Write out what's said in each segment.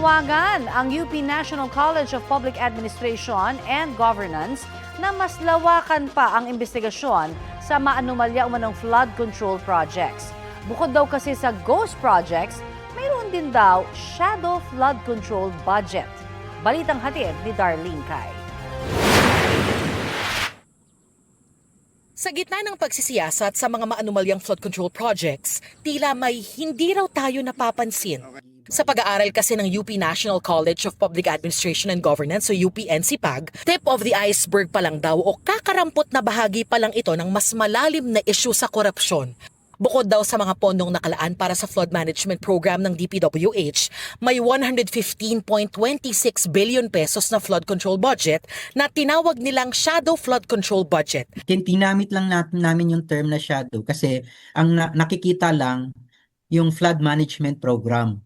Nanawagan ang UP National College of Public Administration and Governance na mas lawakan pa ang investigasyon sa maanumalya umanong flood control projects. Bukod daw kasi sa ghost projects, mayroon din daw shadow flood control budget. Balitang hatid ni Darlene Kai. Sa gitna ng pagsisiyasat sa mga maanumalyang flood control projects, tila may hindi raw tayo napapansin. Sa pag-aaral kasi ng UP National College of Public Administration and Governance o UP-NCPAG, tip of the iceberg pa lang daw o kakarampot na bahagi pa lang ito ng mas malalim na issue sa korupsyon. Bukod daw sa mga pondong nakalaan para sa flood management program ng DPWH, may 115.26 billion pesos na flood control budget na tinawag nilang shadow flood control budget. Tinamit lang namin yung term na shadow kasi ang nakikita lang yung flood management program.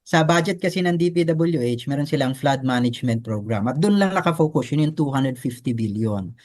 Sa budget kasi ng DPWH, meron silang flood management program. At doon lang nakafocus, yun yung 250 billion.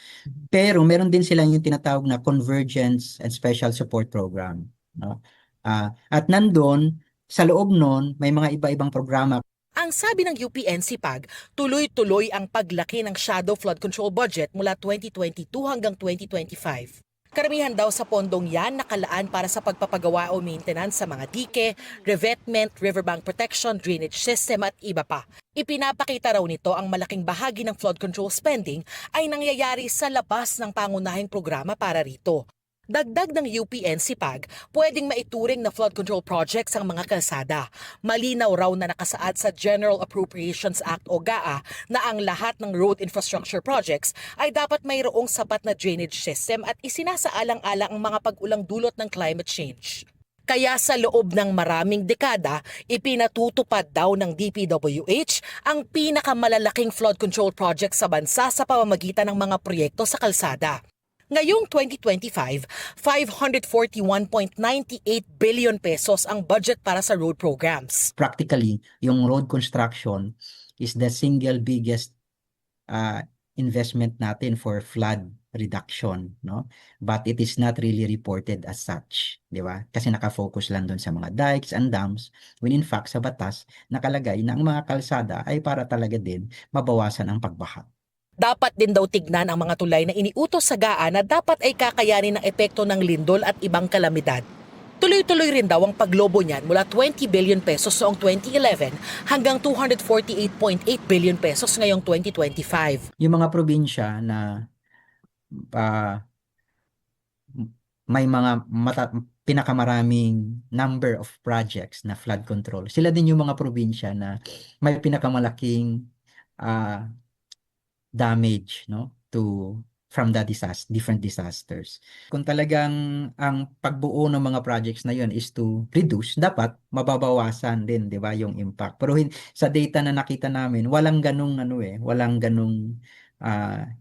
Pero meron din silang yung tinatawag na Convergence and Special Support Program. No? At nandun, sa loob nun, may mga iba-ibang programa. Ang sabi ng UP-NCPAG, tuloy-tuloy ang paglaki ng shadow flood control budget mula 2022 hanggang 2025. Karamihan daw sa pondong yan nakalaan para sa pagpapagawa o maintenance sa mga dike, revetment, riverbank protection, drainage system at iba pa. Ipinapakita raw nito ang malaking bahagi ng flood control spending ay nangyayari sa labas ng pangunahing programa para rito. Dagdag ng UP-NCPAG, pwedeng maituring na flood control projects ang mga kalsada. Malinaw raw na nakasaad sa General Appropriations Act o GAA na ang lahat ng road infrastructure projects ay dapat mayroong sapat na drainage system at isinasaalang-alang ang mga pag-ulang dulot ng climate change. Kaya sa loob ng maraming dekada, ipinatutupad daw ng DPWH ang pinakamalalaking flood control project sa bansa sa pamamagitan ng mga proyekto sa kalsada. Ngayong 2025, 541.98 billion pesos ang budget para sa road programs. Practically, yung road construction is the single biggest investment natin for flood reduction, no? But it is not really reported as such, di ba? Kasi nakafocus lang doon sa mga dikes and dams, when in fact sa batas nakalagay na ang mga kalsada ay para talaga din mabawasan ang pagbaha. Dapat din daw tignan ang mga tulay na iniutos sa GAA na dapat ay kakayanin ng epekto ng lindol at ibang kalamidad. Tuloy-tuloy rin daw ang paglobo niyan mula 20 billion pesos noong 2011 hanggang 248.8 billion pesos ngayong 2025. Yung mga probinsya na may mga pinakamaraming number of projects na flood control, sila din yung mga probinsya na may pinakamalaking damage, no, from the different disasters. Kung talagang ang pagbuo ng mga projects na yun is to reduce, dapat mababawasan din, 'di ba, yung impact. Pero sa data na nakita namin, walang ganung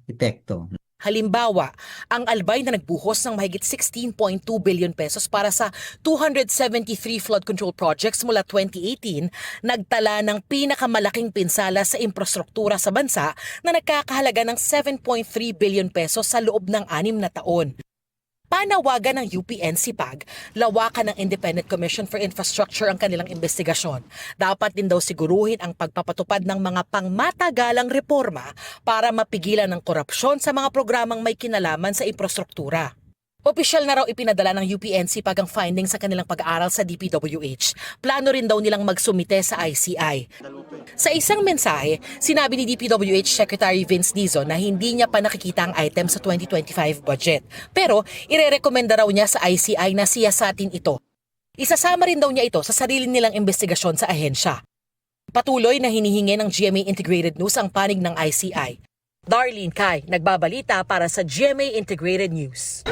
epekto. Halimbawa, ang Albay na nagbuhos ng mahigit 16.2 billion pesos para sa 273 flood control projects mula 2018, nagtala ng pinakamalaking pinsala sa infrastruktura sa bansa na nagkakahalaga ng 7.3 billion pesos sa loob ng 6 na taon. Panawagan ng UP-NCPAG, lawakan ng Independent Commission for Infrastructure ang kanilang investigasyon. Dapat din daw siguruhin ang pagpapatupad ng mga pangmatagalang reforma para mapigilan ng korupsyon sa mga programang may kinalaman sa infrastruktura. Opisyal na raw ipinadala ng UP-NCPAG ang findings sa kanilang pag-aaral sa DPWH. Plano rin daw nilang magsumite sa ICI. Sa isang mensahe, sinabi ni DPWH Secretary Vince Dizon na hindi niya pa nakikita ang item sa 2025 budget. Pero irerekomenda raw niya sa ICI na siyasatin ito. Isasama rin daw niya ito sa sarili nilang investigasyon sa ahensya. Patuloy na hinihingi ng GMA Integrated News ang panig ng ICI. Darlene Kai, nagbabalita para sa GMA Integrated News.